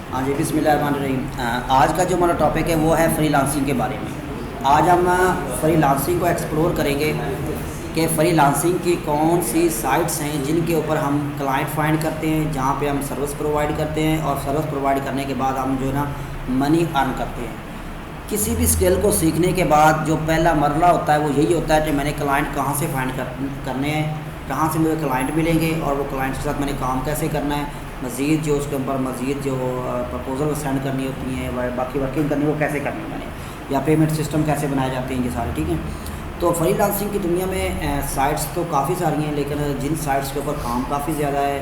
हाँ जी, बिस्मिल्लाहिर्रहमानिर्रहीम। आज का जो हमारा टॉपिक है वो है फ्रीलांसिंग के बारे में। आज हम फ्रीलांसिंग को एक्सप्लोर करेंगे कि फ्रीलांसिंग की कौन सी साइट्स हैं जिनके ऊपर हम क्लाइंट फाइंड करते हैं, जहाँ पे हम सर्विस प्रोवाइड करते हैं और सर्विस प्रोवाइड करने के बाद हम जो है ना मनी अर्न करते हैं। किसी भी स्किल को सीखने के बाद जो पहला मरला होता है वो यही होता है कि मैंने क्लाइंट कहाँ से फाइंड करने हैं, कहाँ से मुझे क्लाइंट मिलेंगे और वो क्लाइंट के साथ मैंने काम कैसे करना है, मज़ीद जो उसके ऊपर मज़ीद जो प्रपोज़ल सेंड करनी होती हैं, बाकी वर्किंग करनी वो कैसे करनी है मैंने, या पेमेंट सिस्टम कैसे बनाए जाते हैं, ये सारे ठीक हैं। तो फ्रीलांसिंग की दुनिया में साइट्स तो काफ़ी सारी हैं, लेकिन जिन साइट्स के ऊपर काम काफ़ी ज़्यादा है,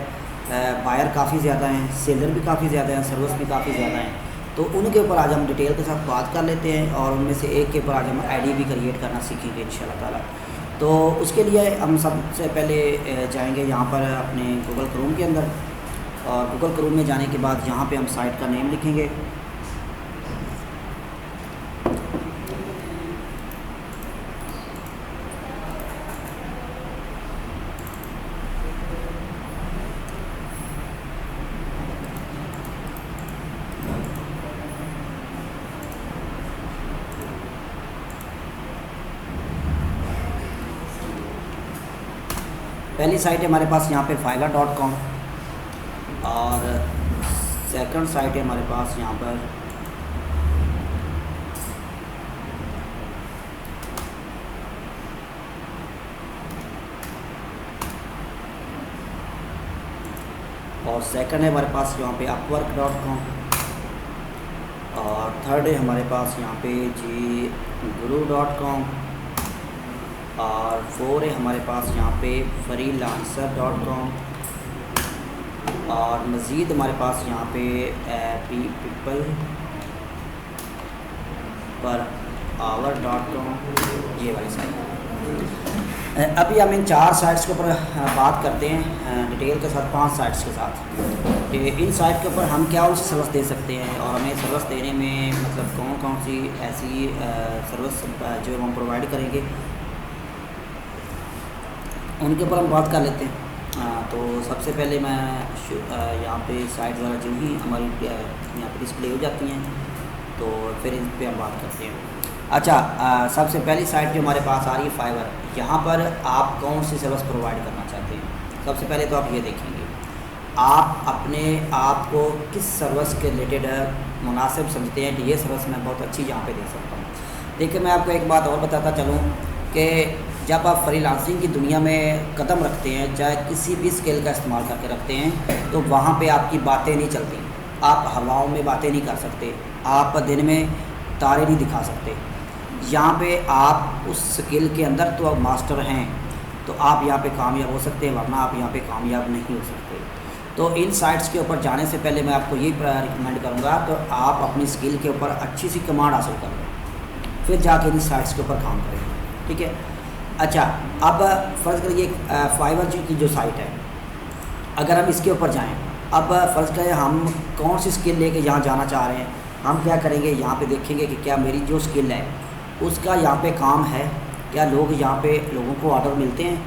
बायर काफ़ी ज़्यादा हैं, सेलर भी काफ़ी ज़्यादा हैं, सर्विस भी काफ़ी ज़्यादा हैं, तो उनके ऊपर आज हम डिटेल के साथ बात कर लेते हैं और उनमें से एक के ऊपर आज हम आईडी भी क्रिएट करना सीखेंगे इंशाल्लाह ताला। तो उसके लिए हम सबसे पहले जाएंगे यहाँ पर अपने गूगल क्रोम के अंदर, और गूगल क्रोम में जाने के बाद यहाँ पे हम साइट का नेम लिखेंगे। पहली साइट है हमारे पास यहाँ पे fiverr.com, और सेकंड साइट है हमारे पास यहाँ पर सेकंड है हमारे पास यहाँ पे upwork.com, और थर्ड है हमारे पास यहाँ पे जी guru.com, और फोर है हमारे पास यहाँ पे freelancer.com, और मज़ीद हमारे पास यहाँ पे पीपल पर आवर.com, ये वाली साइट। अभी हम इन 4 साइट्स के ऊपर बात करते हैं डिटेल के साथ, 5 साइट्स के साथ। इन साइट के ऊपर हम क्या उनसे सर्विस दे सकते हैं और हमें सर्विस देने में मतलब कौन कौन सी ऐसी सर्विस जो हम प्रोवाइड करेंगे उनके ऊपर हम बात कर लेते हैं। तो सबसे पहले मैं यहाँ पे साइट ज़रा जो ही हमारी यहाँ पे डिस्प्ले हो जाती हैं तो फिर इन पे हम बात करते हैं। अच्छा, सबसे पहली साइट जो हमारे पास आ रही है फाइवर। यहाँ पर आप कौन सी सर्विस प्रोवाइड करना चाहते हैं, सबसे पहले तो आप ये देखेंगे आप अपने आप को किस सर्विस के रिलेटेड मुनासिब समझते हैं कि ये सर्विस मैं बहुत अच्छी यहाँ पे दे सकता हूँ। देखिए, मैं आपको एक बात और बताता चलूँ कि जब आप फ्रीलांसिंग की दुनिया में कदम रखते हैं, चाहे किसी भी स्किल का इस्तेमाल करके रखते हैं, तो वहाँ पे आपकी बातें नहीं चलती, आप हवाओं में बातें नहीं कर सकते, आप दिन में तारे नहीं दिखा सकते। यहाँ पे आप उस स्किल के अंदर तो आप मास्टर हैं तो आप यहाँ पे कामयाब हो सकते हैं, वरना आप यहाँ पे कामयाब नहीं हो सकते। तो इन साइट्स के ऊपर जाने से पहले मैं आपको यही रिकमेंड करूँगा तो आप अपनी स्किल के ऊपर अच्छी सी कमांड हासिल कर लें, फिर जाके इन साइट्स के ऊपर काम करें, ठीक है। अच्छा, अब फ़र्ज़ करिए फाइवर की जो साइट है, अगर हम इसके ऊपर जाएं, अब फ़र्ज़ करें हम कौन सी स्किल लेके यहाँ जाना चाह रहे हैं, हम क्या करेंगे, यहाँ पे देखेंगे कि क्या मेरी जो स्किल है उसका यहाँ पे काम है, क्या लोग यहाँ पे लोगों को ऑर्डर मिलते हैं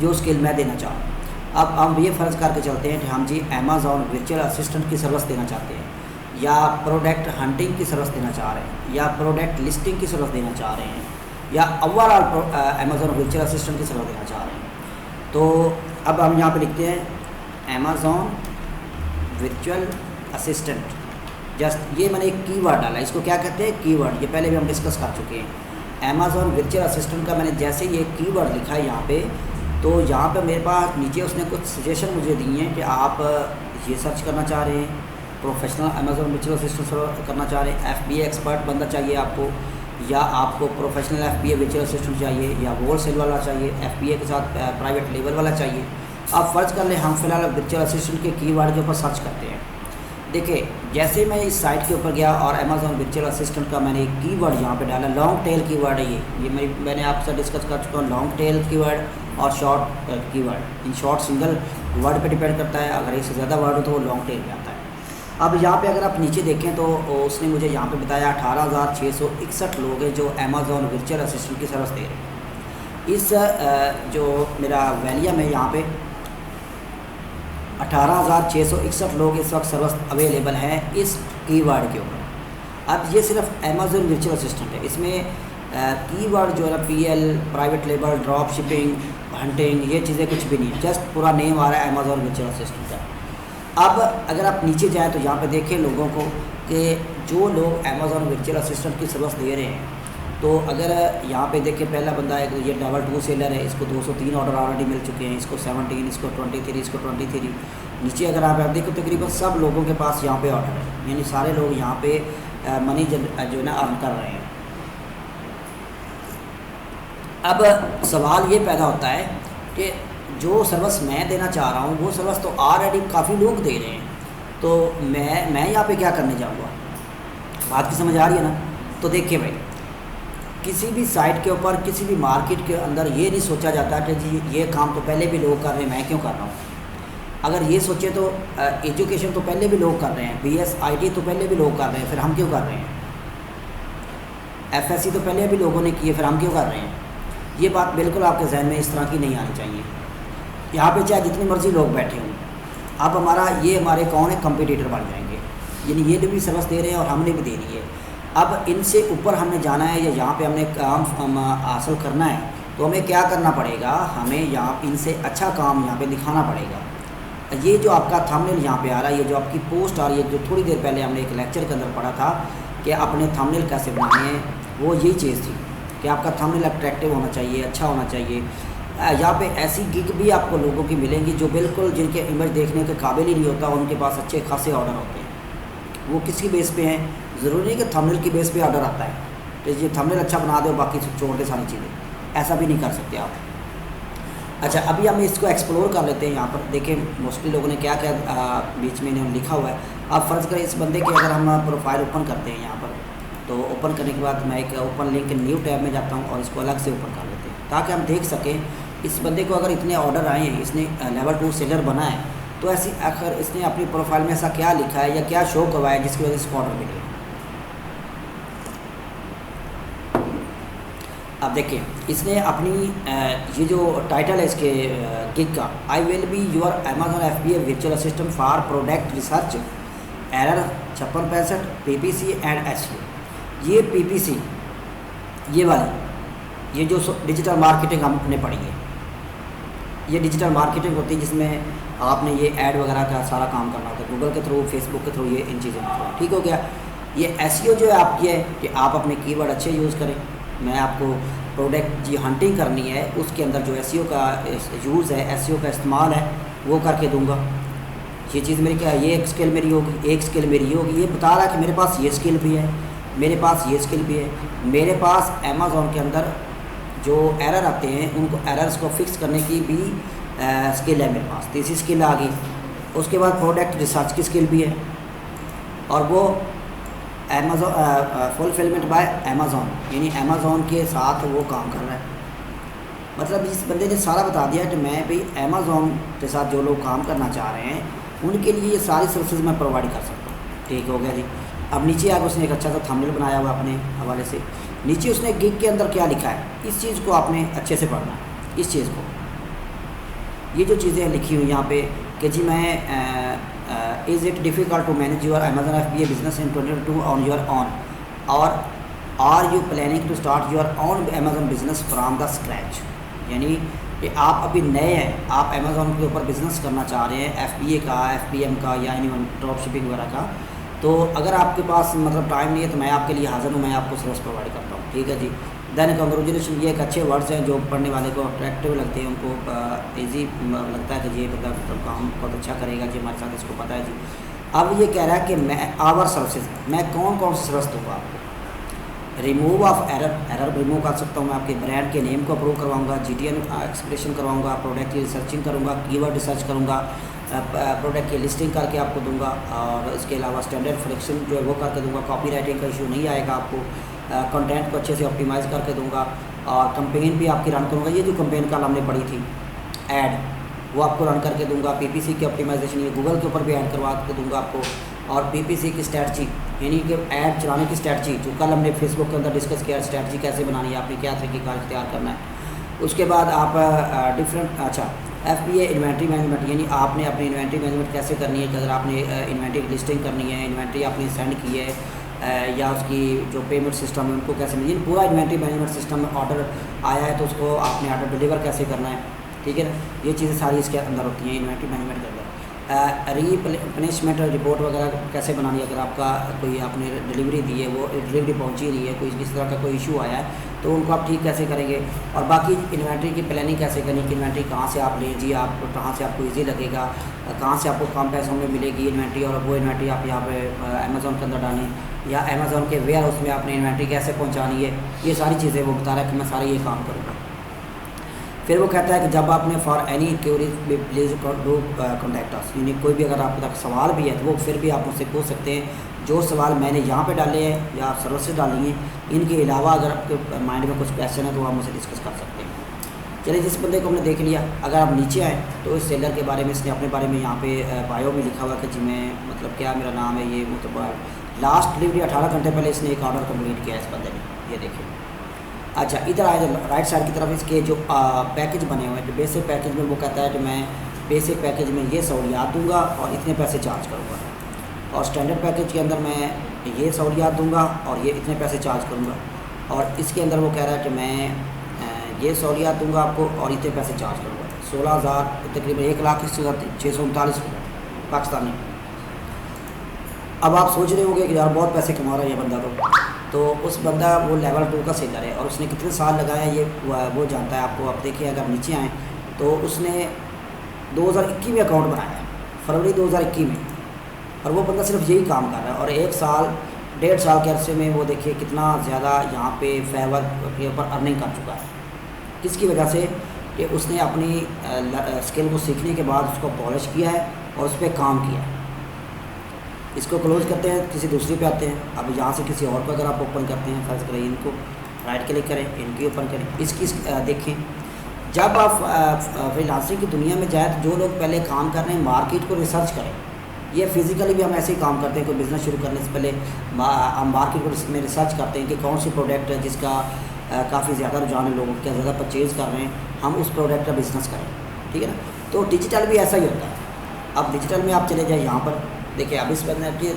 जो स्किल मैं देना चाह रहा हूँ। अब हम ये फ़र्ज़ करके चलते हैं कि हम जी अमेज़ॉन वर्चुअल असिस्टेंट की सर्विस देना चाहते हैं, या प्रोडक्ट हंटिंग की सर्विस देना चाह रहे हैं, या प्रोडक्ट लिस्टिंग की सर्विस देना चाह रहे हैं, या ओवरऑल अमेज़ॉन वर्चुअल असिस्टेंट की सर्विस देना चाह रहे हैं। तो अब हम यहाँ पे लिखते हैं अमेज़ॉन वर्चुअल असिस्टेंट, जस्ट ये मैंने एक कीवर्ड डाला, इसको क्या कहते हैं कीवर्ड, ये पहले भी हम डिस्कस कर चुके हैं। अमेज़ॉन वर्चुअल असिस्टेंट का मैंने जैसे ये कीवर्ड लिखा है यहाँ पे, तो यहाँ पे मेरे पास नीचे उसने कुछ सजेशन मुझे दी हैं कि आप ये सर्च करना चाह रहे हैं, प्रोफेशनल अमेज़ॉन वर्चुअल असिस्टेंट करना चाह रहे हैं, FBA एक्सपर्ट बंदा चाहिए आपको, या आपको प्रोफेशनल FBA वर्चुअल असिस्टेंट चाहिए, या होलसेल वाला चाहिए, FBA के साथ प्राइवेट लेवल वाला चाहिए। आप फ़र्ज़ कर लें हम फ़िलहाल वर्चुअल असिस्टेंट के कीवर्ड के ऊपर सर्च करते हैं। देखिए, जैसे मैं इस साइट के ऊपर गया और अमेज़ॉन वर्चुअल असिस्टेंट का मैंने एक कीवर्ड यहाँ पे डाला, लॉन्ग टेल कीवर्ड है ये मैंने आपसे डिस्कस कर चुका हूँ, लॉन्ग टेल कीवर्ड और short keyword. In short single word पे डिपेंड करता है, अगर इससे ज़्यादा वर्ड हो तो वो लॉन्ग टेल में आता है। अब यहाँ पे अगर आप नीचे देखें तो उसने मुझे यहाँ पे बताया 18,661 लोग हैं जो अमेज़ॉन वर्चुअल असिस्टेंट की सर्विस दे रहे हैं। इस जो मेरा वैलियम है यहाँ पे 18,661 लोग इस वक्त सर्विस अवेलेबल हैं इस कीवर्ड के ऊपर। अब ये सिर्फ अमेज़न वर्चुअल असिस्टेंट है, इसमें कीवर्ड जो है ना PL, private label, drop shipping, hunting, ये चीज़ें कुछ भी नहीं है, जस्ट पूरा नेम आ रहा है अमेज़न वर्चुअल असिस्टेंट का। अब अगर आप नीचे जाएँ तो यहाँ पे देखें लोगों को कि जो लोग अमेज़न वर्चुअल असिस्टेंट की सर्विस दे रहे हैं, तो अगर यहाँ पे देखें पहला बंदा है, ये डबल 2 सेलर है, इसको 203 ऑर्डर ऑलरेडी मिल चुके हैं, इसको 17, इसको 23, इसको 23। नीचे अगर आप देखो तकरीबन सब लोगों के पास यहाँ पे ऑर्डर है, यानी सारे लोग यहाँ पे मनी जो है ना अर्न कर रहे हैं। अब सवाल ये पैदा होता है कि जो सर्विस मैं देना चाह रहा हूँ वो सर्विस तो ऑलरेडी काफ़ी लोग दे रहे हैं, तो मैं यहाँ पे क्या करने जाऊँगा? बात की समझ आ रही है ना? तो देखिए भाई, किसी भी साइट के ऊपर, किसी भी मार्केट के अंदर ये नहीं सोचा जाता कि जी ये काम तो पहले भी लोग कर रहे हैं, मैं क्यों कर रहा हूँ। अगर ये सोचे तो एजुकेशन तो पहले भी लोग कर रहे हैं, BS IT तो पहले भी लोग कर रहे हैं, फिर हम क्यों कर रहे हैं। FSC तो पहले भी लोगों ने किए, फिर हम क्यों कर रहे हैं। ये बात बिल्कुल आपके जहन में इस तरह की नहीं आनी चाहिए। यहाँ पे चाहे जितनी मर्ज़ी लोग बैठे हों, अब हमारे कौन है, कंपटीटर बन जाएंगे, यानी ये भी सर्विस दे रहे हैं और हमने भी दे रही है। अब इनसे ऊपर हमने जाना है या यहाँ पे हमने काम हासिल करना है, तो हमें क्या करना पड़ेगा, हमें यहाँ इनसे अच्छा काम यहाँ पे दिखाना पड़ेगा। ये जो आपका थंबनेल यहाँ पे आ रहा है, ये जो आपकी पोस्ट आ रही है, जो थोड़ी देर पहले हमने एक लेक्चर के अंदर पढ़ा था कि अपने थंबनेल कैसे बनाने हैं, वो यही चीज़ थी कि आपका थंबनेल अट्रैक्टिव होना चाहिए, अच्छा होना चाहिए। यहाँ पे ऐसी गिग भी आपको लोगों की मिलेंगी जो बिल्कुल जिनके इमेज देखने के काबिल ही नहीं होता, उनके पास अच्छे खासे ऑर्डर होते हैं। वो किसकी बेस पे हैं, ज़रूरी नहीं कि थंबनेल की बेस पे ऑर्डर आता है, तो ये थंबनेल अच्छा बना दो बाकी छोड़ दे सारी चीज़ें, ऐसा भी नहीं कर सकते आप। अच्छा, अभी हम इसको एक्सप्लोर कर लेते हैं। यहाँ पर देखें मोस्टली लोगों ने क्या क्या बीच में इन्होंने लिखा हुआ है। आप फ़र्ज़ करें इस बंदे की अगर हम प्रोफाइल ओपन करते हैं यहाँ पर, तो ओपन करने के बाद मैं एक ओपन लिंक न्यू टैब में जाता हूँ और इसको अलग से ओपन कर लेते हैं ताकि हम देख सकें इस बंदे को अगर इतने ऑर्डर आए हैं, इसने लेवल 2 सेलर बना है, तो ऐसी आखिर इसने अपनी प्रोफाइल में ऐसा क्या लिखा है या क्या शो करवाया है जिसकी वजह से इसको ऑर्डर मिले। अब देखिए, इसने अपनी ये जो टाइटल है इसके गिग का, I will be your Amazon FBA virtual assistant for product research error 5665 PPC and SEO। ये PPC ये वाली, ये जो डिजिटल मार्केटिंग हमने पढ़ी है, ये डिजिटल मार्केटिंग होती है जिसमें आपने ये ऐड वगैरह का सारा काम करना होता है, गूगल के थ्रू, फेसबुक के थ्रू, ये इन चीज़ों के थ्रू। ठीक हो गया। ये SEO जो है आपकी है कि आप अपने कीवर्ड अच्छे यूज़ करें। मैं आपको प्रोडक्ट जी हंटिंग करनी है, उसके अंदर जो SEO का यूज़ है, SEO का इस्तेमाल है, वो करके दूंगा। ये चीज़ मेरी क्या, ये एक स्किल मेरी होगी, एक स्किल मेरी होगी। ये बता रहा है कि मेरे पास ये स्किल भी है, मेरे पास ये स्किल भी है, मेरे पास अमेज़ॉन के अंदर जो एरर आते हैं उनको एरर्स को फिक्स करने की भी स्किल है मेरे पास, तीसरी स्किल आ गई। उसके बाद प्रोडक्ट रिसर्च की स्किल भी है, और वो अमेज़ॉन फुलफिलमेंट बाय अमेज़ॉन, यानी अमेज़ॉन के साथ वो काम कर रहा है। मतलब इस बंदे ने सारा बता दिया कि मैं भी अमेज़ॉन के साथ जो लोग काम करना चाह रहे हैं उनके लिए ये सारी सर्विसेज मैं प्रोवाइड कर सकता हूँ। ठीक हो गया जी। अब नीचे आगे उसने एक अच्छा सा थंबनेल बनाया हुआ अपने हवाले से। नीचे उसने गिग के अंदर क्या लिखा है, इस चीज़ को आपने अच्छे से पढ़ना है। इस चीज़ को, ये जो चीज़ें लिखी हुई यहाँ पे कि जी मैं is it difficult to manage your Amazon FBA business in 2022 on your own, और are you planning to start your own Amazon business from the scratch. यानी कि आप अभी नए हैं, आप अमेज़ॉन के ऊपर बिज़नेस करना चाह रहे हैं, FBA का, FBM का या एनी ड्रॉप शिपिंग वगैरह का, तो अगर आपके पास मतलब टाइम नहीं है तो मैं आपके लिए हाज़िर हूँ, मैं आपको सर्विस प्रोवाइड करता हूँ। ठीक है जी। देन कंग्रेचुलेशन, ये एक अच्छे वर्ड्स हैं जो पढ़ने वाले को अट्रैक्टिव लगते हैं, उनको ईजी लगता है कि ये मतलब काम बहुत अच्छा करेगा जी, हमारे साथ इसको पता है जी। अब ये कह रहा है कि मैं आवर सर्विसेज, मैं कौन कौन सी सर्विस दूँगा आपको। रिमूव ऑफ एरर रिमूव कर सकता हूँ मैं, आपके ब्रांड के नेम को अप्रूव करवाऊँगा, GTN एक्सप्रेशन करवाऊँगा, प्रोडक्ट की रिसर्चिंग करूँगा, कीवर्ड रिसर्च करूँगा, प्रोडक्ट की लिस्टिंग करके आपको दूंगा, और इसके अलावा स्टैंडर्ड फ्रिक्शन जो है वो करके दूंगा, कॉपी राइटिंग का इशू नहीं आएगा आपको, कंटेंट को अच्छे से ऑप्टिमाइज़ करके दूंगा, और कंपेन भी आपकी रन करूँगा। ये जो कंपेन कल हमने पढ़ी थी ऐड, वो आपको रन करके दूंगा। PPC की ऑप्टिमाइजेशन, ये गूगल के ऊपर भी ऐड करवा के दूंगा आपको, और PPC की स्ट्रैटजी यानी कि ऐड चलाने की स्ट्रैटजी जो कल हमने फेसबुक के अंदर डिस्कस किया, स्ट्रैटजी कैसे बनानी है, आपने क्या तरीक़ेकार इख्तियार करना है। उसके बाद आप डिफरेंट, अच्छा FBA इन्वेंट्री मैनेजमेंट, यानी आपने अपनी इन्वेंट्री मैनेजमेंट कैसे करनी है कि अगर आपने इन्वेंट्री की लिस्टिंग करनी है, इन्वेंट्री आपने सेंड की है या उसकी जो पेमेंट सिस्टम है उनको कैसे, यानी पूरा इन्वेंट्री मैनेजमेंट सिस्टम में ऑर्डर आया है तो उसको आपने ऑर्डर डिलीवर कैसे करना है, ठीक है ना। ये चीज़ें सारी इसके अंदर होती हैं इन्वेंट्री मैनेजमेंट के अंदर। रीप्लेनिशमेंट रिपोर्ट वगैरह कैसे बनानी है, अगर आपका कोई आपने डिलीवरी दी है वो डिलीवरी पहुंची नहीं है, कोई इस तरह का कोई इशू आया है तो उनको आप ठीक कैसे करेंगे। और बाकी इन्वेंट्री की प्लानिंग कैसे करनी कि इन्वेंट्री कहाँ से आप लें जी, आप कहाँ से आपको ईजी लगेगा, कहाँ से आपको कम पैसों में मिलेगी इन्वेंट्री, और वो इन्वेंट्री आप यहाँ पे अमेज़ॉन के अंदर डालें या अमेज़ॉन के वेयर हाउस में आपने इन्वेंट्री कैसे पहुँचानी है, ये सारी चीज़ें वो बता रहा है कि मैं सारे ये काम करूँगा। फिर वो कहता है कि जब आपने for any curies please do contact us, यानी कोई भी अगर आपके तक सवाल भी है तो वो फिर भी आप मुझसे पूछ सकते हैं। जो सवाल मैंने यहाँ पे डाले हैं या सर्विसेज डाली हैं, इनके अलावा अगर आपके माइंड में कुछ क्वेश्चन है तो आप मुझसे डिस्कस कर सकते हैं। चलिए, जिस बंदे को हमने देख लिया, अगर आप नीचे आएँ तो इस सेलर के बारे में इसने अपने बारे में यहाँ पे बायो में लिखा हुआ कि जी मैं मतलब क्या मेरा नाम है, ये मतलब लास्ट डिलीवरी 18 घंटे पहले इसने एक ऑर्डर कम्प्लीट किया है इस बंदे ने, ये देखिए। अच्छा, इधर आए राइट साइड की तरफ इसके जो पैकेज बने हुए हैं, तो बेसिक पैकेज में वो कहता है कि मैं बेसिक पैकेज में ये सहूलियात दूंगा और इतने पैसे चार्ज करूँगा, और स्टैंडर्ड पैकेज के अंदर मैं ये सहूलियात दूंगा और ये इतने पैसे चार्ज करूँगा, और इसके अंदर वो कह रहा है कि मैं ये सहूलियात दूंगा आपको और इतने पैसे चार्ज करूँगा। 16,000 तकरीबन 1,06,39 पाकिस्तानी। अब आप सोच रहे होंगे कि यार बहुत पैसे कमा रहा है ये बंदा, तो उस बंदा वो लेवल 2 का सेलर है और उसने कितने साल लगाए ये वो जानता है आपको। आप देखिए, अगर नीचे आएँ तो उसने 2021 में अकाउंट बनाया है, फरवरी 2021 में, और वो बंदा सिर्फ यही काम कर रहा है और 1 साल 1.5 साल के अरसे में वो देखिए कितना ज़्यादा यहाँ पे फेवर के ऊपर अर्निंग कर चुका है। किसकी वजह से कि उसने अपनी स्किल को सीखने के बाद उसको पॉलिश किया है और उस पर काम किया है। इसको क्लोज करते हैं, किसी दूसरी पे आते हैं। अब यहाँ से किसी और को अगर आप ओपन करते हैं, फर्ज करें इनको राइट क्लिक करें, इनकी ओपन करें, इसकी देखें। जब आप फ्रीलांसिंग की दुनिया में जाए तो जो लोग पहले काम कर रहे हैं मार्केट को रिसर्च करें। ये फिज़िकली भी हम ऐसे ही काम करते हैं, कोई बिज़नेस शुरू करने से पहले हम मार्केट को में रिसर्च करते हैं कि कौन सी प्रोडक्ट है जिसका काफ़ी ज़्यादा रुझान है, लोगों क्या ज़्यादा परचेज़ कर रहे हैं, हम उस प्रोडक्ट का बिज़नेस करें, ठीक है ना। तो डिजिटल भी ऐसा ही होता है। अब डिजिटल में आप चले जाए, यहाँ पर देखिए, अब इस बंदे की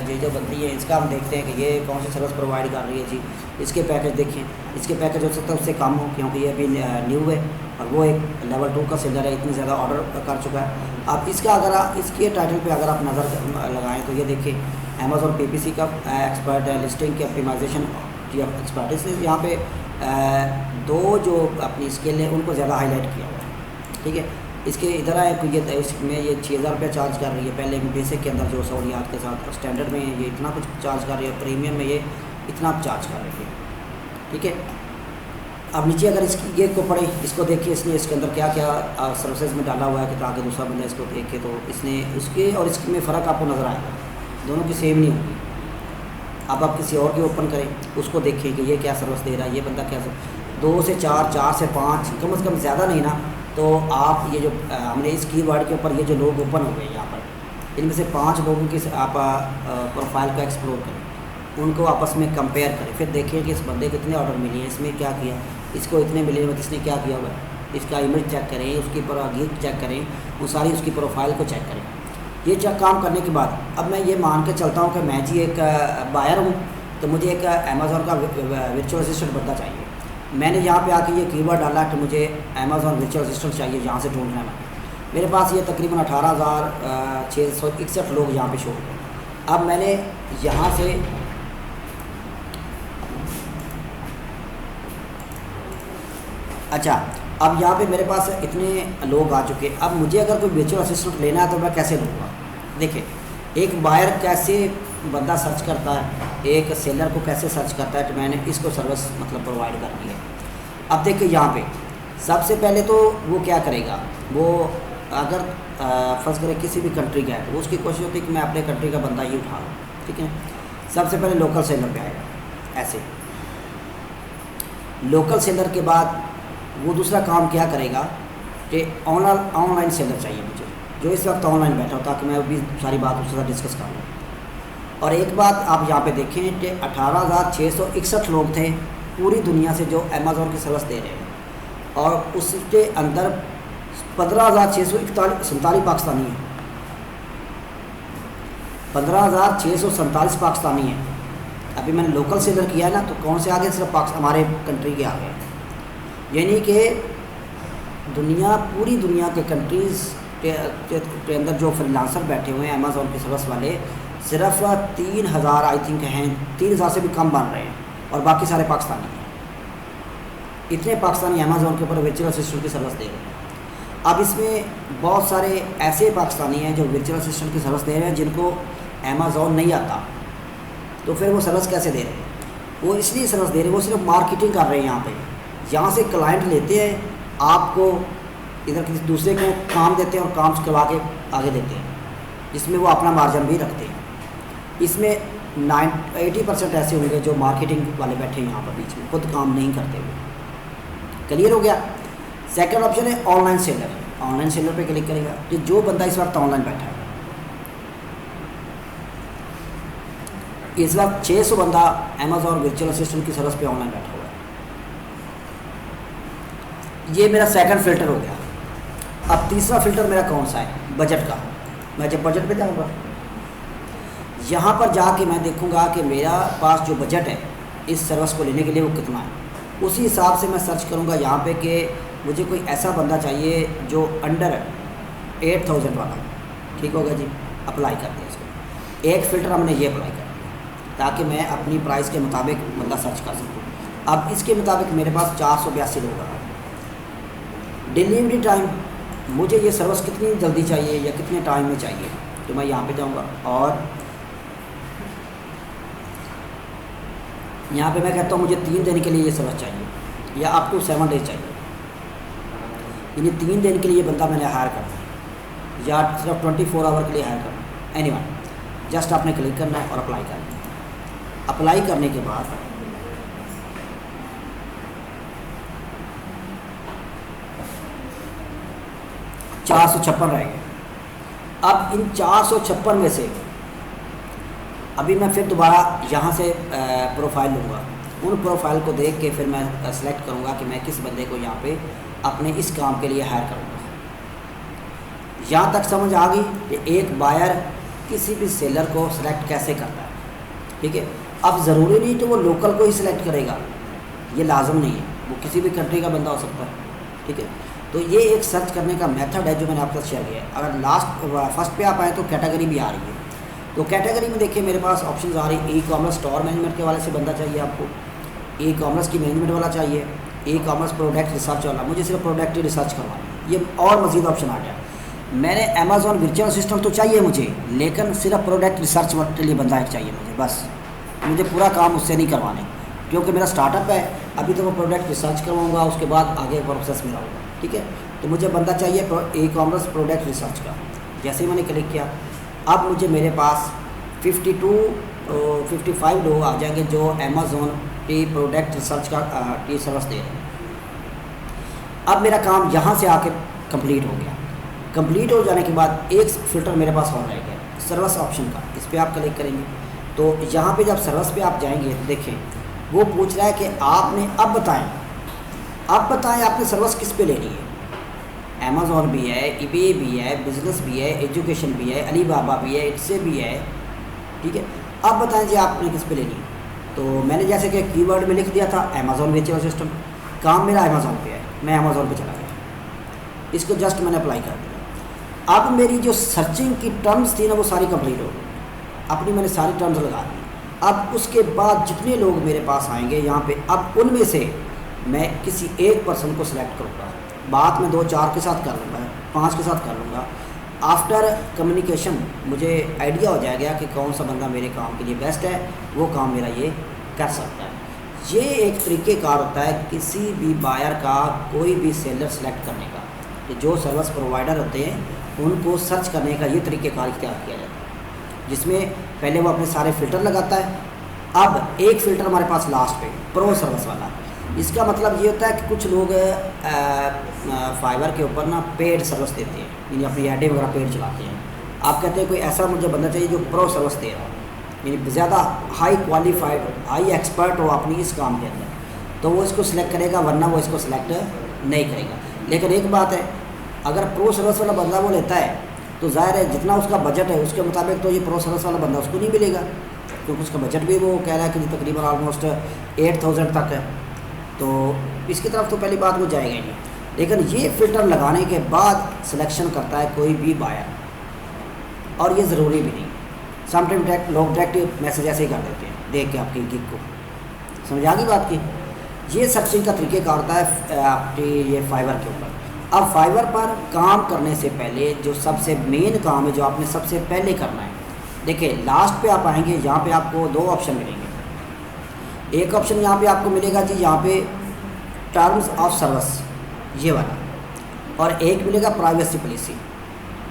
ये जो बनती है इसका हम देखते हैं कि ये कौन सी सर्विस प्रोवाइड कर रही है जी। इसके पैकेज देखें, इसके पैकेज हो सकता है उससे कम हो क्योंकि ये अभी न्यू है और वो एक लेवल 2 का सेलर है, इतनी ज़्यादा ऑर्डर कर चुका है। अब इसका अगर आप इसके टाइटल पे अगर आप नज़र लगाएं तो ये देखिए, अमेज़ॉन PPC का एक्सपर्ट है, लिस्टिंग के ऑप्टिमाइजेशन की एक्सपर्ट। इसने यहाँ पे 2 जो अपनी स्किल है उनको ज़्यादा हाईलाइट किया हुआ है, ठीक है। इसके इधर आए तो ये इसमें ये 6,000 रुपये चार्ज कर रही है पहले बेसिक के अंदर जो सहूलियात के साथ, स्टैंडर्ड में ये इतना कुछ चार्ज कर रही है, प्रीमियम में ये इतना चार्ज कर रही है, ठीक है। अब नीचे अगर इसकी ये को पढ़े, इसको देखिए, इसने इसके अंदर क्या क्या सर्विसेज में डाला हुआ है कि ताकि दूसरा बंदा इसको देखे तो इसने उसके और इसमें फ़र्क आपको नज़र आएगा, दोनों की सेम नहीं होगी। अब आप किसी और के ओपन करें, उसको देखें कि ये क्या सर्विस दे रहा है, ये बंदा क्या 2 से 4, 4 से 5, कम से कम ज़्यादा नहीं ना। तो आप ये जो हमने इस कीवर्ड के ऊपर ये जो लोग ओपन हो गए यहाँ पर, इनमें से 5 लोगों की आप प्रोफाइल को एक्सप्लोर करें, उनको आपस में कंपेयर करें, फिर देखिए कि इस बंदे को कितने ऑर्डर मिले हैं, इसमें क्या किया, इसको इतने मिले हैं, इसने क्या किया हुआ है, इसका इमेज चेक करें, उसकी गिफ्ट चेक करें, वो सारी उसकी प्रोफाइल को चेक करें। ये चेक काम करने के बाद अब मैं ये मान के चलता हूँ कि मैं जी एक बायर हूँ, तो मुझे एक अमेज़ॉन का वर्चुअल असिस्टेंट बंदा चाहिए। मैंने यहाँ पे आके ये कीवर्ड डाला कि मुझे अमेज़ॉन वर्चुअल असिस्टेंट चाहिए, यहाँ से ढूंढना है। मेरे पास ये तकरीबन 18,661 लोग यहाँ पे शो हुए। अब मैंने यहाँ से अच्छा, अब यहाँ पे मेरे पास इतने लोग आ चुके। अब मुझे अगर कोई वर्चुअल असिस्टेंट लेना है तो मैं कैसे लूँगा। देखिए, एक बायर कैसे बंदा सर्च करता है, एक सेलर को कैसे सर्च करता है, तो मैंने इसको सर्विस मतलब प्रोवाइड करनी है। अब देखिए, यहाँ पे सबसे पहले तो वो क्या करेगा, वो अगर फर्स्ट करें किसी भी कंट्री का है तो उसकी कोशिश होती है कि मैं अपने कंट्री का बंदा ही उठा लूँ, ठीक है। सबसे पहले लोकल सेलर पे आएगा। ऐसे लोकल सेलर के बाद वो दूसरा काम क्या करेगा कि ऑनलाइन सेलर चाहिए मुझे, जो इस वक्त ऑनलाइन बैठा हो, ताकि मैं भी सारी बात उसके साथ डिस्कस कर लूँ। और एक बात आप यहाँ पे देखें कि 18,661 लोग थे पूरी दुनिया से जो अमेज़ॉन की सर्विस दे रहे हैं, और उसके अंदर 15,647 पाकिस्तानी है, 15,647 पाकिस्तानी है। अभी मैंने लोकल सेलर किया है ना, तो कौन से आगे, सिर्फ हमारे कंट्री के आगे हैं। यानी कि पूरी दुनिया के कंट्रीज़ के अंदर जो फ्रीलांसर बैठे हुए हैं अमेज़ॉन के सर्विस वाले, सिर्फ 3,000 आई थिंक हैं, 3,000 से भी कम बन रहे हैं, और बाकी सारे पाकिस्तानी हैं। इतने पाकिस्तानी अमेज़ॉन के ऊपर वर्चुअल असिस्टेंट की सर्विस दे रहे हैं। अब इसमें बहुत सारे ऐसे पाकिस्तानी हैं जो वर्चुअल असिस्टेंट की सर्विस दे रहे हैं जिनको अमेज़ॉन नहीं आता, तो फिर वो सर्विस कैसे दे रहे हैं? वो इसलिए सर्विस दे रहे हैं, वो सिर्फ मार्केटिंग कर रहे हैं। यहाँ से क्लाइंट लेते हैं, आपको इधर किसी दूसरे को काम देते हैं और काम करवा के आगे देते हैं, जिसमें वो अपना मार्जिन भी रखते हैं। इसमें 80% ऐसे होंगे जो मार्केटिंग वाले बैठे हैं यहाँ पर बीच में, खुद काम नहीं करते हुए। क्लियर हो गया? सेकंड ऑप्शन है ऑनलाइन सेलर। ऑनलाइन सेलर पे क्लिक करेगा कि जो बंदा इस वक्त ऑनलाइन बैठा है, इस वक्त 600 बंदा अमेज़ॉन वर्चुअल असिस्टेंट की सर्विस पे ऑनलाइन बैठा हुआ है। ये मेरा सेकंड फ़िल्टर हो गया। अब तीसरा फ़िल्टर मेरा कौन सा है? बजट का। मैं जब बजट पे जाऊँगा, यहाँ पर जाके मैं देखूँगा कि मेरा पास जो बजट है इस सर्विस को लेने के लिए वो कितना है। उसी हिसाब से मैं सर्च करूँगा यहाँ पे कि मुझे कोई ऐसा बंदा चाहिए जो अंडर 8,000 वाला। ठीक होगा जी, अप्लाई कर दिया इसको। एक फ़िल्टर हमने ये अप्लाई कर दिया ताकि मैं अपनी प्राइस के मुताबिक बंदा सर्च कर सकूँ। अब इसके मुताबिक मेरे पास 482 लोग आ। डिलीवरी टाइम, मुझे ये सर्विस कितनी जल्दी चाहिए या कितने टाइम में चाहिए, तो मैं यहाँ पे जाऊँगा और यहाँ पे मैं कहता हूँ मुझे 3 दिन के लिए ये सर्विस चाहिए या अप टू 7 डेज चाहिए। यानी 3 दिन के लिए बंदा मैंने हायर करना है या सिर्फ 24 आवर के लिए हायर करना है। एनीवन, जस्ट आपने क्लिक करना है और अप्लाई करना है। अप्लाई करने के बाद 456 रह गए। अब इन 456 में से अभी मैं फिर दोबारा यहाँ से प्रोफाइल लूँगा। उन प्रोफाइल को देख के फिर मैं सेलेक्ट करूँगा कि मैं किस बंदे को यहाँ पे अपने इस काम के लिए हायर करूँगा। यहाँ तक समझ आ गई कि एक बायर किसी भी सेलर को सिलेक्ट कैसे करता है। ठीक है, अब ज़रूरी नहीं तो वो लोकल को ही सिलेक्ट करेगा, ये लाजम नहीं है, वो किसी भी कंट्री का बंदा हो सकता है। ठीक है, तो ये एक सर्च करने का मेथड है जो मैंने आपके साथ शेयर किया है। अगर फर्स्ट पे आप आए तो कैटेगरी भी आ रही है। तो कैटेगरी में देखिए मेरे पास ऑप्शन आ रही है। ई कॉमर्स स्टोर मैनेजमेंट के वाले से बंदा चाहिए आपको, ई कॉमर्स की मैनेजमेंट वाला चाहिए, ई कॉमर्स प्रोडक्ट रिसर्च वाला। मुझे सिर्फ प्रोडक्ट रिसर्च करवाना है, ये और मज़ीद ऑप्शन आ गया। मैंने अमेज़ॉन वर्चुअल असिस्टेंट तो चाहिए मुझे, लेकिन सिर्फ प्रोडक्ट रिसर्च के लिए बंदा एक चाहिए मुझे, बस। मुझे पूरा काम उससे नहीं करवाने, क्योंकि मेरा स्टार्टअप है। अभी तो मैं प्रोडक्ट रिसर्च करवाऊँगा, उसके बाद आगे प्रोसेस मेरा होगा। ठीक है, तो मुझे बंदा चाहिए ई कॉमर्स प्रोडक्ट रिसर्च का। जैसे ही मैंने क्लिक किया, अब मुझे मेरे पास 55 लोग आ जाएंगे जो अमेज़ॉन की प्रोडक्ट रिसर्च का की सर्विस दे रहे हैं। अब मेरा काम यहाँ से आके कंप्लीट हो गया। कंप्लीट हो जाने के बाद एक फ़िल्टर मेरे पास और रह गया, सर्विस ऑप्शन का। इस पर आप क्लिक करेंगे तो यहाँ पे जब सर्विस पे आप जाएंगे तो देखें वो पूछ रहा है कि आपने अब बताएं आपने सर्विस किस पे लेनी है। अमेज़ॉन भी है, ईबे भी है, बिज़नेस भी है, एजुकेशन भी है, अलीबाबा भी है, इससे भी है। ठीक है, अब बताएं जी आपने किस पे लेनी है। तो मैंने जैसे कि कीवर्ड में लिख दिया था अमेज़ॉन वर्चुअल असिस्टेंट, काम मेरा अमेज़ॉन पे है, मैं अमेज़ॉन पे चला गया। इसको जस्ट मैंने अप्लाई कर दिया। अब मेरी जो सर्चिंग की टर्म्स थी ना वो सारी कंप्लीट हो गई। अपनी मैंने सारी टर्म्स लगा दी। अब उसके बाद जितने लोग मेरे पास आएंगे यहाँ पे, अब उनमें से मैं किसी एक पर्सन को सिलेक्ट करूँगा। बात मैं 2-4 के साथ कर लूँगा, 5 के साथ कर लूँगा। आफ्टर कम्युनिकेशन मुझे आइडिया हो जाएगा कि कौन सा बंदा मेरे काम के लिए बेस्ट है, वो काम मेरा ये कर सकता है। ये एक तरीक़ेकार होता है किसी भी बायर का कोई भी सेलर सेलेक्ट करने का। कि जो सर्विस प्रोवाइडर होते हैं उनको सर्च करने का ये तरीक़ेकार इख्तियार किया जाता है, जिसमें पहले वो अपने सारे फ़िल्टर लगाता है। अब एक फ़िल्टर हमारे पास लास्ट पे प्रो सर्विस वाला। इसका मतलब ये होता है कि कुछ लोग फाइवर के ऊपर ना पेड सर्विस देते हैं, यानी अपनी एडें वगैरह पेड चलाते हैं। आप कहते हैं कोई ऐसा मुझे बंदा चाहिए जो प्रो सर्विस दे रहा हो, यानी ज़्यादा हाई क्वालिफाइड, हाई एक्सपर्ट हो अपनी इस काम के अंदर, तो वो इसको सिलेक्ट करेगा, वरना वो इसको सिलेक्ट नहीं करेगा। लेकिन एक बात है, अगर प्रो सर्विस वाला बंदा वो लेता है तो ज़ाहिर है जितना उसका बजट है उसके मुताबिक तो ये प्रो सर्विस वाला बंदा उसको नहीं मिलेगा, क्योंकि उसका बजट भी वो कह रहा है कि तकरीबन ऑलमोस्ट 8000 तक है, तो इसकी तरफ तो पहली बात वो जाएगा ही नहीं। लेकिन ये फ़िल्टर लगाने के बाद सिलेक्शन करता है कोई भी बायर, और ये ज़रूरी भी नहीं। समटाइम लोग डायरेक्ट मैसेज ऐसे ही कर देते हैं देख के आपकी गिग को, समझ आ गई बात की। ये सर्चिंग का तरीक़ेकार होता है आपकी ये फाइवर के ऊपर। अब फाइवर पर काम करने से पहले जो सबसे मेन काम है जो आपने सबसे पहले करना है, देखिए लास्ट पे आप आएंगे, यहाँ पे आपको दो ऑप्शन मिलेंगे। एक ऑप्शन यहाँ पे आपको मिलेगा जी, यहाँ पे टर्म्स ऑफ सर्विस ये वाला, और एक मिलेगा प्राइवेसी पॉलिसी।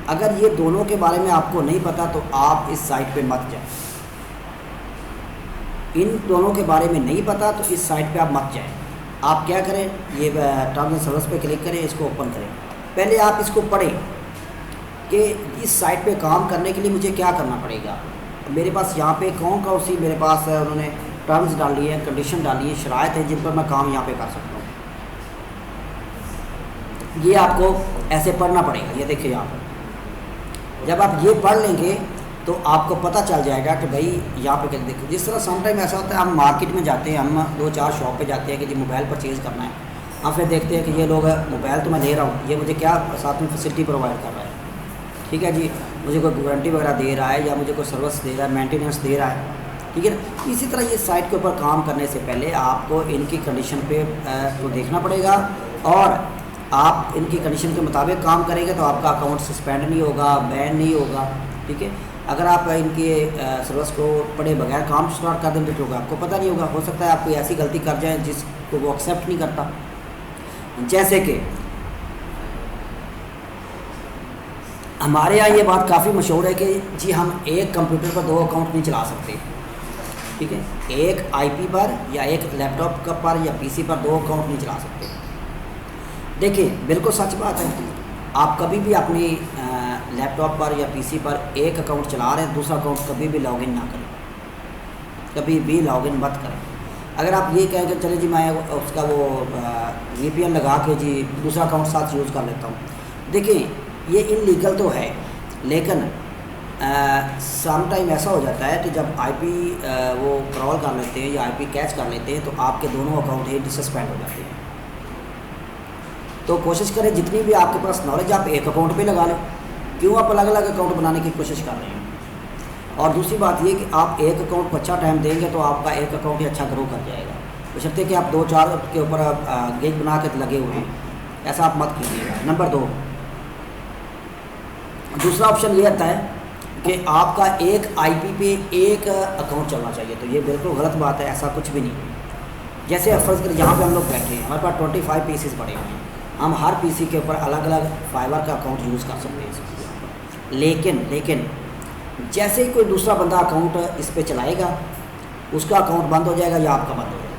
अगर ये दोनों के बारे में आपको नहीं पता तो आप इस साइट पे मत जाएं। इन दोनों के बारे में नहीं पता तो इस साइट पे आप मत जाएं। आप क्या करें, ये टर्म्स एंड सर्विस पे क्लिक करें, इसको ओपन करें। पहले आप इसको पढ़ें कि इस साइट पे काम करने के लिए मुझे क्या करना पड़ेगा। मेरे पास यहाँ पे कौन सी मेरे पास उन्होंने टर्म्स डाली है, कंडीशन डाली है, शराइत है जिन पर मैं काम यहाँ पे कर सकता हूँ। ये आपको ऐसे पढ़ना पड़ेगा। ये देखिए यहाँ पर जब आप ये पढ़ लेंगे तो आपको पता चल जाएगा कि भाई यहाँ पे क्या। देखो जिस तरह समटाइम ऐसा होता है, हम मार्केट में जाते हैं, हम 2-4 शॉप पे जाते हैं कि जी मोबाइल परचेज़ करना है, हम फिर देखते हैं कि ये लोग मोबाइल तो मैं ले रहा हूँ, ये मुझे क्या साथ में फैसिलिटी प्रोवाइड कर रहा है, ठीक है जी, मुझे कोई गारंटी वगैरह दे रहा है या मुझे कोई सर्विस दे रहा है, मेंटेनेंस दे रहा है, ठीक है ना। इसी तरह ये साइट के ऊपर काम करने से पहले आपको इनकी कंडीशन पे तो देखना पड़ेगा, और आप इनकी कंडीशन के मुताबिक काम करेंगे तो आपका अकाउंट सस्पेंड नहीं होगा, बैन नहीं होगा, ठीक है। अगर आप इनके सर्विस को पढ़े बगैर काम स्टार्ट कर देंगे तो आपको पता नहीं होगा। हो सकता है आप कोई ऐसी गलती कर जाए जिसको वो एक्सेप्ट नहीं करता। जैसे कि हमारे यहाँ ये बात काफ़ी मशहूर है कि जी हम एक कंप्यूटर पर 2 अकाउंट नहीं चला सकते, ठीक है। एक आईपी पर या एक लैपटॉप पर या पीसी पर 2 अकाउंट नहीं चला सकते। देखिए बिल्कुल सच बात है, आप कभी भी अपनी लैपटॉप पर या पीसी पर एक अकाउंट चला रहे हैं, दूसरा अकाउंट कभी भी लॉगिन ना करें, कभी भी लॉगिन मत करें। अगर आप ये कहें कि चले जी मैं उसका वो VPN लगा के जी दूसरा अकाउंट साथ यूज़ कर लेता हूँ, देखिए ये इनलीगल तो है, लेकिन सम टाइम ऐसा हो जाता है कि जब IP वो क्रॉल कर लेते हैं या IP कैच कर लेते हैं तो आपके दोनों अकाउंट ही सस्पेंड हो जाते हैं। तो कोशिश करें जितनी भी आपके पास नॉलेज आप एक अकाउंट पे लगा लें, क्यों आप अलग अलग अकाउंट बनाने की कोशिश कर रहे हैं। और दूसरी बात ये कि आप एक अकाउंट को अच्छा टाइम देंगे तो आपका एक अकाउंट ही अच्छा ग्रो कर जाएगा, बशर्ते कि आप 2-4 के ऊपर गिग बना के लगे हुए हैं, ऐसा आप मत कीजिएगा। नंबर 2, दूसरा ऑप्शन ये आता है कि आपका एक IP पे एक अकाउंट चलना चाहिए, तो ये बिल्कुल गलत बात है, ऐसा कुछ भी नहीं। जैसे फ़र्ज़ करें यहाँ पे हम लोग बैठे हैं, हमारे पास 25 पीसेस पड़े हुए हैं, हम हर पीसी के ऊपर अलग अलग फाइवर का अकाउंट यूज़ कर सकते हैं। लेकिन जैसे ही कोई दूसरा बंदा अकाउंट इस पे चलाएगा उसका अकाउंट बंद हो जाएगा या आपका बंद हो जाएगा।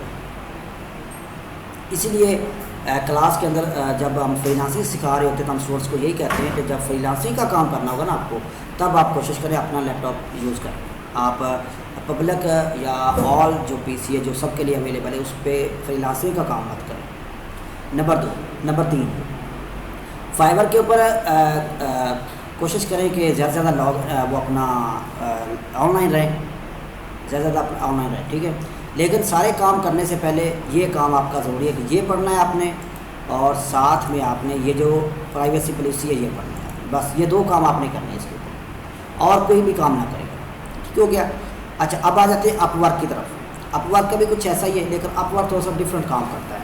इसीलिए क्लास के अंदर जब हम फ्रीलांसिंग सिखा रहे होते हैं तो हम स्टूडेंट्स को यही कहते हैं कि जब फ्रीलांसिंग का काम करना होगा ना आपको, तब आप कोशिश करें अपना लैपटॉप यूज़ करें। आप पब्लिक या ऑल जो पीसी है जो सबके लिए अवेलेबल है उस पर फ्रीलांसिंग का काम मत करें। नंबर 3, फाइवर के ऊपर कोशिश करें कि ज़्यादा से ज़्यादा वो अपना ऑनलाइन रहें, ज़्यादा ऑनलाइन रहें, ठीक है। लेकिन सारे काम करने से पहले ये काम आपका ज़रूरी है कि ये पढ़ना है आपने, और साथ में आपने ये जो प्राइवेसी पॉलिसी है ये पढ़ना है। बस ये 2 काम आपने करने हैं इसके ऊपर, और कोई भी काम ना करेगा। ठीक हो गया। अच्छा, अब आ जाते हैं अपवर्क की तरफ। अपवर्क का भी कुछ ऐसा ही है, लेकिन अपवर्क थोड़ा सा डिफरेंट काम करता है।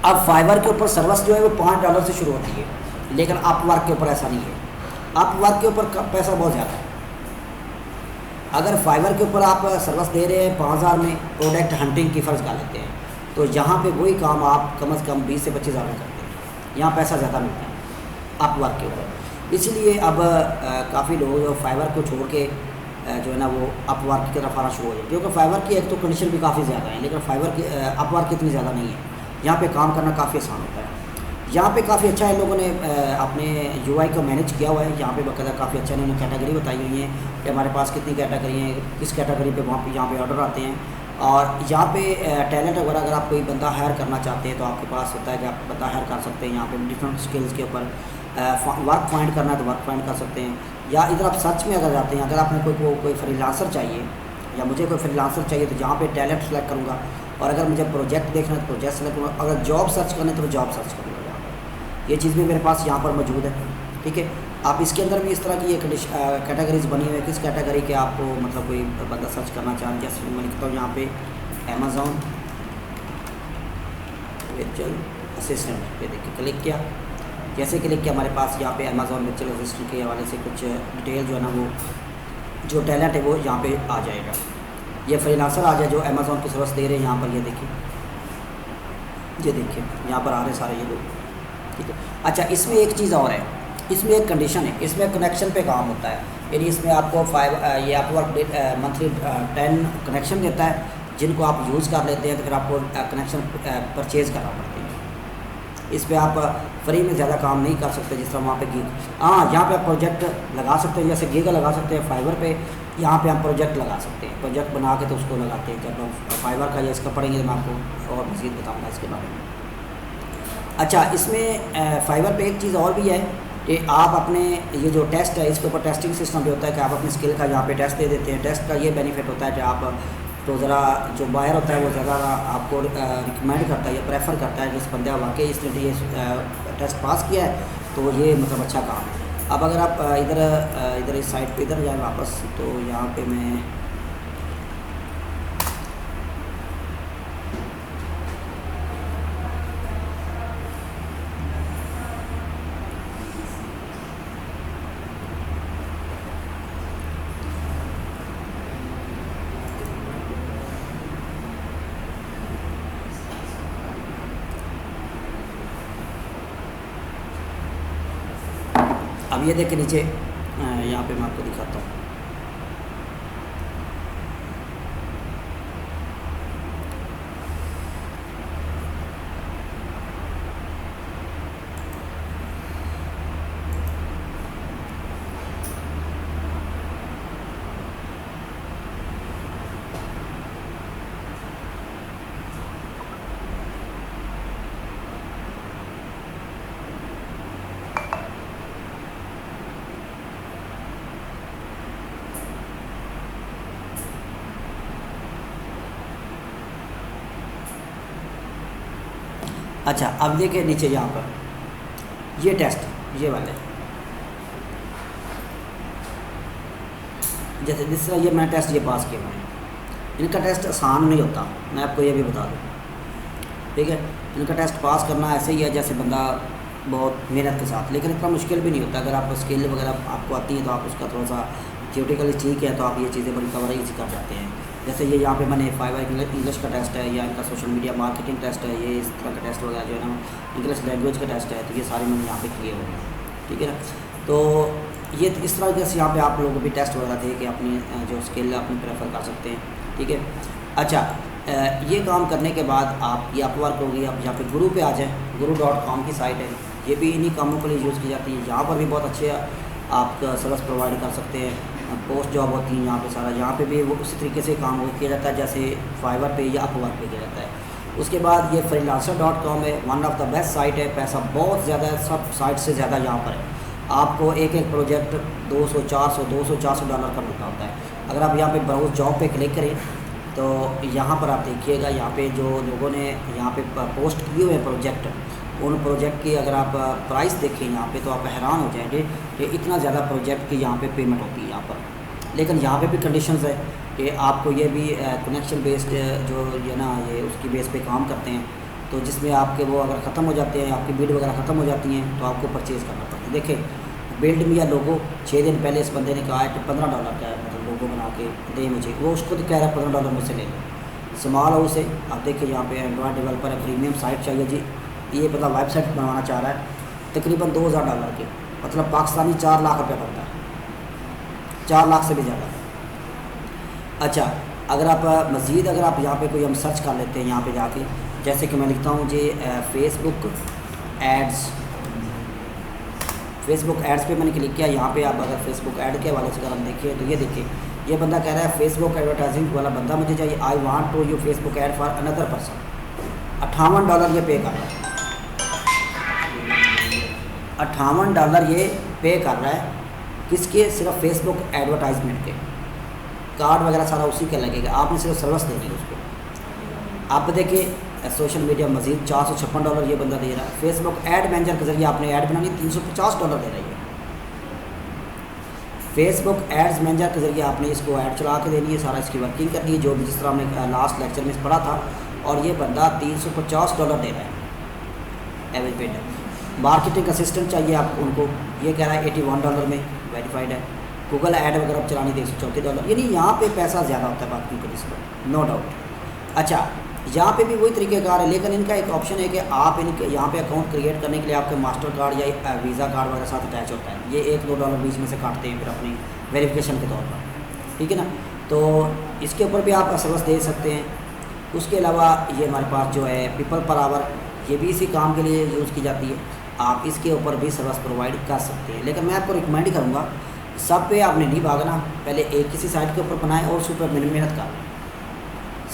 अब फाइवर के ऊपर सर्विस जो है वो $5 से शुरू होती है, लेकिन अपवर्क के ऊपर ऐसा नहीं है। अपवर्क के ऊपर पैसा बहुत ज़्यादा है। अगर फाइवर के ऊपर आप सर्विस दे रहे हैं 5000 में, प्रोडक्ट हंटिंग की फ़र्ज़ कर लेते हैं, तो यहाँ पे वही काम आप कम से कम 20 से 25,000 में करते हैं। यहाँ पैसा ज़्यादा मिलता है अपवर्क के ऊपर। इसलिए अब काफ़ी लोग जो फाइवर को छोड़ के जो है ना वो अपवर्क की तरफ आना शुरू हो जाए, क्योंकि फाइवर की एक तो कंडीशन भी काफ़ी ज़्यादा है, लेकिन फाइवर की अपवर्क इतनी ज़्यादा नहीं है। यहाँ पे काम करना काफ़ी आसान होता है। यहाँ पे काफ़ी अच्छा इन लोगों ने अपने UI को मैनेज किया हुआ है। यहाँ पे बाकायदा काफ़ी अच्छा इन्होंने कैटेगरी बताई हुई है कि हमारे पास कितनी कैटेगरी हैं, किस कैटेगरी पे वहाँ पे यहाँ पे ऑर्डर आते हैं, और यहाँ पे टैलेंट वगैरह अगर आप कोई बंदा हायर करना चाहते हैं तो आपके पास होता है कि आप बंदा हायर कर सकते हैं। यहाँ पे डिफरेंट स्किल्स के ऊपर वर्क फाइंड करना है तो वर्क फाइंड कर सकते हैं, या इधर आप सर्च में अगर जाते हैं, अगर आपने कोई फ्रीलांसर चाहिए या मुझे कोई फ्रीलांसर चाहिए तो यहाँ पे टैलेंट सेलेक्ट करूँगा, और अगर मुझे प्रोजेक्ट देखना है तो प्रोजेक्ट सेलेक्ट करूँगा, अगर जॉब सर्च करना है तो जॉब सर्च करूँगा। यहाँ पर ये चीज़ भी मेरे पास यहाँ पर मौजूद है, ठीक है। आप इसके अंदर भी इस तरह की एक कैटेगरीज बनी हुई है, किस कैटेगरी के आपको मतलब कोई बंदा सर्च करना चाहें। जैसे मैं लिखता हूँ यहाँ पे अमेज़ॉन वर्चुअल असिस्टेंट पे देखिए क्लिक किया, जैसे क्लिक किया हमारे पास यहाँ पे अमेज़ॉन वर्चुअल असिस्टेंट के हवाले से कुछ डिटेल जो है ना वो जो टैलेंट है वो यहाँ पे आ जाएगा। ये फ्रीलांसर आ जाए जो अमेज़ॉन की सर्विस दे रहे हैं, यहाँ पर ये देखिए यहाँ पर आ रहे सारे ये लोग, ठीक है। अच्छा, इसमें एक चीज़ और है, इसमें एक कंडीशन है, इसमें कनेक्शन पे काम होता है, यानी इसमें आपको ये अपवर्क मंथली 10 कनेक्शन देता है, जिनको आप यूज़ कर लेते हैं तो फिर आपको कनेक्शन परचेज़ करना पड़ता है। इस पर आप फ्री में ज़्यादा काम नहीं कर सकते, जिस तरह वहाँ पे गीग, हाँ यहाँ पे आप प्रोजेक्ट लगा सकते हैं, जैसे गीगा लगा सकते हैं फाइवर पे, यहाँ पे हम प्रोजेक्ट लगा सकते हैं, प्रोजेक्ट बना के तो उसको लगाते हैं। जब हम फाइवर का या इसका पढ़ेंगे तो मैं आपको और मज़ीद बताऊँगा इसके बारे में। अच्छा, इसमें फाइवर पे एक चीज़ और भी है कि आप अपने ये जो टेस्ट है इसके ऊपर टेस्टिंग सिस्टम भी होता है कि आप अपनी स्किल का यहाँ पे टेस्ट दे देते हैं। टेस्ट का ये बेनिफिट होता है कि आप तो ज़रा जो बायर होता है वो ज़्यादा आपको रिकमेंड करता है या प्रेफर करता है कि इस बंदे वाकई इसने ये टेस्ट पास किया है तो ये मतलब अच्छा काम है। अब अगर आप इधर इस साइड पे इधर जाए वापस, तो यहाँ पे मैं अब ये देखिए नीचे यहाँ पे मैं आपको दिखाता हूँ। अच्छा, अब देखिए नीचे यहाँ पर ये टेस्ट, ये वाले जैसे जिस तरह ये मैं टेस्ट ये पास किया है, इनका टेस्ट आसान नहीं होता, मैं आपको ये भी बता दूँ, ठीक है। इनका टेस्ट पास करना ऐसे ही है जैसे बंदा बहुत मेहनत के साथ, लेकिन इतना मुश्किल भी नहीं होता। अगर आप स्किल वगैरह आपको आती है तो आप उसका थोड़ा सा थियोरेटिकली ठीक है तो आप ये चीज़ें बड़ी कवर ईजी कर जाते हैं। जैसे ये यहाँ पे मैंने फाइवर इंग्लिश का टेस्ट है, या इनका सोशल मीडिया मार्केटिंग टेस्ट है, ये इस तरह का टेस्ट वगैरह जो है ना इंग्लिश लैंग्वेज का टेस्ट है, तो ये सारे मैंने यहाँ पे किए हुए हैं, ठीक है ना। तो ये इस तरह से यहाँ पे आप लोगों को भी टेस्ट वगैरह थे कि अपनी जो स्किल अपनी प्रेफर कर सकते हैं, ठीक है। अच्छा, ये काम करने के बाद आप ये अपवर्क होगी, आप यहाँ पे गुरु पे आ जाएँ, guru.com की साइट है, ये भी इन्हीं कामों के लिए यूज़ की जाती है। यहाँ पर भी बहुत अच्छे आप सर्विस प्रोवाइड कर सकते हैं, पोस्ट जॉब होती है यहाँ पे सारा, यहाँ पे भी वो उसी तरीके से काम किया जाता है जैसे फाइवर पे या अपवर्क पे किया जाता है। उसके बाद ये freelancer.com है, one of the best site है, पैसा बहुत ज़्यादा है, सब साइट से ज़्यादा यहाँ पर है। आपको एक एक प्रोजेक्ट $200-400 का मिलता होता है। अगर आप यहाँ पे ब्राउज जॉब पे क्लिक करें तो यहाँ पर आप देखिएगा, यहाँ पे जो लोगों ने यहाँ पे पोस्ट किए हुए प्रोजेक्ट, उन प्रोजेक्ट की अगर आप प्राइस देखें यहाँ पे तो आप हैरान हो जाएंगे कि इतना ज़्यादा प्रोजेक्ट की यहाँ पे पेमेंट होती है यहाँ पर। लेकिन यहाँ पे भी कंडीशंस है कि आपको ये भी कनेक्शन बेस्ड जो ये ना ये उसकी बेस पे काम करते हैं, तो जिसमें आपके वो अगर ख़त्म हो जाते हैं, आपकी बिड वगैरह ख़त्म हो जाती हैं तो आपको परचेज़ करना पड़ता है। देखें बिल्ड में या लोगो 6 दिन पहले इस बंदे ने कहा है कि $15 का मतलब लोगो बना के दे मुझे, वो उसको तो कह रहा है $15 मुझसे ले लो। स्मॉल हाउस है, आप देखिए यहाँ पे एंड्रॉयड डेवलपर है, प्रीमियम साइट चाहिए जी, ये मतलब वेबसाइट बनवाना चाह रहा है, तकरीबन $2000 की, मतलब पाकिस्तानी 4 लाख रुपये पड़ता है, 4 लाख से भी ज़्यादा। अच्छा, अगर आप मज़ीद अगर आप यहाँ पे कोई हम सर्च कर लेते हैं यहाँ पे जाके, जैसे कि मैं लिखता हूँ जी फेसबुक एड्स पे मैंने क्लिक किया। यहाँ पे आप अगर फेसबुक ऐड के हवाले से अगर हम देखें तो ये देखिए ये बंदा कह रहा है फेसबुक एडवर्टाइजिंग वाला बंदा मुझे चाहिए, I want to you Facebook ad for another person. $58 ये पे कर रहा है, $58 ये पे कर रहा है किसके? सिर्फ फेसबुक एडवर्टाइजमेंट के। कार्ड वगैरह सारा उसी का लगेगा, आपने सिर्फ सर्विस देनी है उसको। आप देखिए सोशल मीडिया मजीद $456 ये बंदा दे रहा है। फेसबुक एड मैनेजर के ज़रिए आपने ऐड बनानी, $350 दे रही है। फेसबुक एड्स मैनेजर के ज़रिए आपने इसको ऐड चला के देनी है, सारा इसकी वर्किंग करनी है, जो भी जिस तरह हमने लास्ट लेक्चर में पढ़ा था। और ये बंदा $350 दे रहा है एवरेज पेड। मार्केटिंग असिस्टेंट चाहिए आप उनको, ये कह रहा है $81 में वेरीफाइड है। गूगल ऐड वगैरह चलानी $134, यानी यहाँ पे पैसा ज़्यादा होता है बाकी के पर, नो डाउट। अच्छा, यहाँ पे भी वही तरीक़ेकार है, लेकिन इनका एक ऑप्शन है कि आप इनके यहाँ पे अकाउंट क्रिएट करने के लिए आपके मास्टर कार्ड या वीज़ा कार्ड वगैरह साथ अटैच होता है। ये $1-2 बीच में से काटते हैं फिर अपनी वेरिफिकेशन के तौर पर, ठीक है ना। तो इसके ऊपर भी आप सर्विस दे सकते हैं। उसके अलावा ये हमारे पास जो है पीपल पर आवर, ये भी इसी काम के लिए यूज़ की जाती है। आप इसके ऊपर भी सर्विस प्रोवाइड कर सकते हैं, लेकिन मैं आपको रिकमेंड करूँगा सब पे आपने नहीं भागना, पहले एक किसी साइट के ऊपर बनाएं और उस पर मेहनत करें,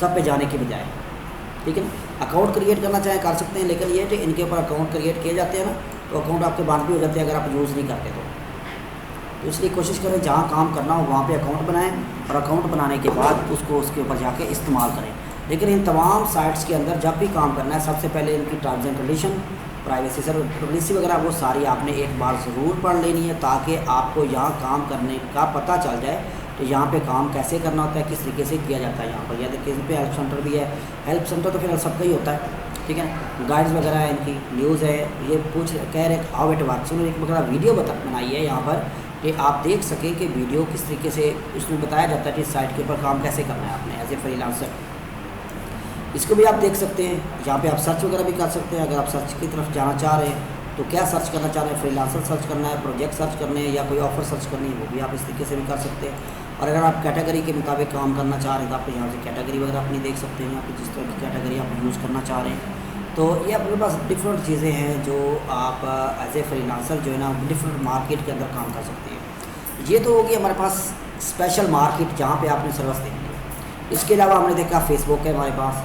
सब पे जाने के बजाय, ठीक है ना। अकाउंट क्रिएट करना चाहें कर सकते हैं, लेकिन ये कि इनके ऊपर अकाउंट क्रिएट किए जाते हैं ना, तो अकाउंट आपके बंद भी हो जाते हैं अगर आप यूज़ नहीं करते तो इसलिए कोशिश करें जहाँ काम करना हो वहाँ पे अकाउंट बनाएं, और अकाउंट बनाने के बाद उसको उसके ऊपर जाके इस्तेमाल करें। लेकिन इन तमाम साइट्स के अंदर जब भी काम करना है, सबसे पहले इनकी terms and condition, privacy sir policy वगैरह वो सारी आपने एक बार ज़रूर पढ़ लेनी है, ताकि आपको यहाँ काम करने का पता चल जाए तो यहाँ पे काम कैसे करना होता है, किस तरीके से किया जाता है। यहाँ पर या देखिए पे हेल्प सेंटर भी है, हेल्प सेंटर तो फिर सबका ही होता है, ठीक है ना। गाइड्स वगैरह है, इनकी न्यूज़ है, ये कह रहे हाउ इट वर्क्स, उन्होंने एक वगैरह वीडियो बनाई है यहाँ पर कि आप देख सकें कि वीडियो किस तरीके से उसमें बताया जाता है कि इस साइट के ऊपर काम कैसे करना है आपने एज ए फ्रीलांसर। इसको भी आप देख सकते हैं, यहाँ पे आप सर्च वगैरह भी कर सकते हैं। अगर आप सर्च की तरफ जाना चाह रहे हैं तो क्या सर्च करना चाह रहे हैं, फ्रीलांसर सर्च करना है, प्रोजेक्ट सर्च करने हैं, या कोई ऑफ़र सर्च करनी है, वो भी आप इस तरीके से भी कर सकते हैं। और अगर आप कैटेगरी के मुताबिक काम करना चाह रहे हैं तो आप यहाँ से कैटेगरी वगैरह अपनी देख सकते हैं, यहाँ पे जिस तरह की कैटेगरी आप यूज़ करना चाह रहे हैं। तो ये अपने पास डिफरेंट चीज़ें हैं जो आप एज ए फ्रीलांसर जो है ना डिफरेंट मार्केट के अंदर काम कर सकते हैं। ये तो होगी हमारे पास स्पेशल मार्केट जहाँ पे आपने सर्विस देनी है। इसके अलावा हमने देखा फेसबुक है हमारे पास,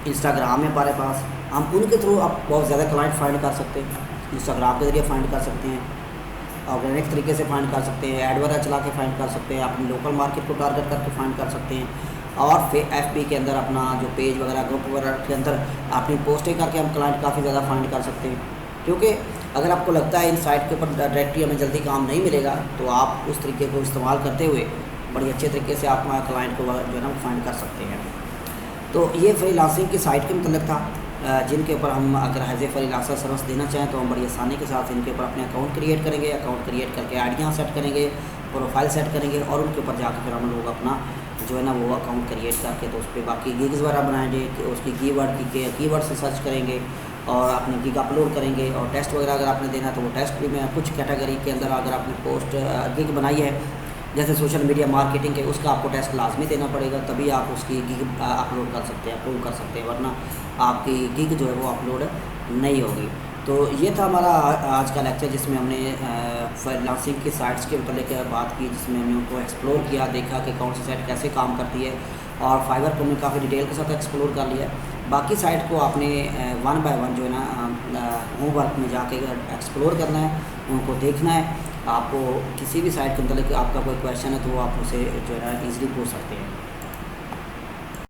इंस्टाग्राम है हमारे पास, हम उनके थ्रू आप बहुत ज़्यादा क्लाइंट फाइंड कर सकते हैं। इंस्टाग्राम के ज़रिए फाइंड कर सकते हैं, ऑर्गेनिक तरीके से फाइंड कर सकते हैं, एड वगैरह चला के फाइंड कर सकते हैं, अपने लोकल मार्केट को टारगेट करके फाइंड कर सकते हैं। और FB के अंदर अपना जो पेज वगैरह ग्रुप वगैरह के अंदर अपनी पोस्टें करके हम क्लाइंट काफ़ी ज़्यादा फाइंड कर सकते हैं। क्योंकि अगर आपको लगता है इन साइट के ऊपर डायरेक्टली हमें जल्दी काम नहीं मिलेगा, तो आप उस तरीके को इस्तेमाल करते हुए बड़ी अच्छे तरीके से आप क्लाइंट को जो है ना फाइंड कर सकते हैं। तो ये फ्रीलांसिंग की साइट के मतलब था, जिनके ऊपर हम अगर एज ए फ्रीलांसर सर्विस देना चाहें तो हम बड़ी आसानी के साथ इनके ऊपर अपने अकाउंट क्रिएट करेंगे, अकाउंट क्रिएट करके आइडियाँ सेट करेंगे, प्रोफाइल सेट करेंगे, और उनके ऊपर जाकर फिर हम लोग अपना जो है ना वो अकाउंट क्रिएट करके तो उस पर बाकी गिग्स वगैरह बनाएंगे, उसकी कीवर्ड से सर्च करेंगे और अपने गिग अपलोड करेंगे। और टेस्ट वगैरह अगर आपने देना तो वो टेस्ट भी मैं कुछ कैटेगरी के अंदर अगर आपने पोस्ट गिग बनाई है जैसे सोशल मीडिया मार्केटिंग के, उसका आपको टेस्ट लाजमी देना पड़ेगा, तभी आप उसकी गिग अपलोड कर सकते हैं, अप्रूव कर सकते हैं, वरना आपकी गिग जो है वो अपलोड नहीं होगी। तो ये था हमारा आज का लेक्चर, जिसमें हमने फ्रीलांसिंग की साइट्स के मतलब बात की, जिसमें हमने उनको एक्सप्लोर किया, देखा कि कौन सी साइट कैसे काम करती है, और फाइवर को हमने काफ़ी डिटेल के साथ एक्सप्लोर कर लिया। बाकी साइट को आपने 1 बाय 1 जो है ना होमवर्क में जाके एक्सप्लोर करना है, उनको देखना है। आपको किसी भी साइट के मतलब आपका कोई क्वेश्चन है तो वो आप उसे जो है ना ईज़िली पूछ सकते हैं।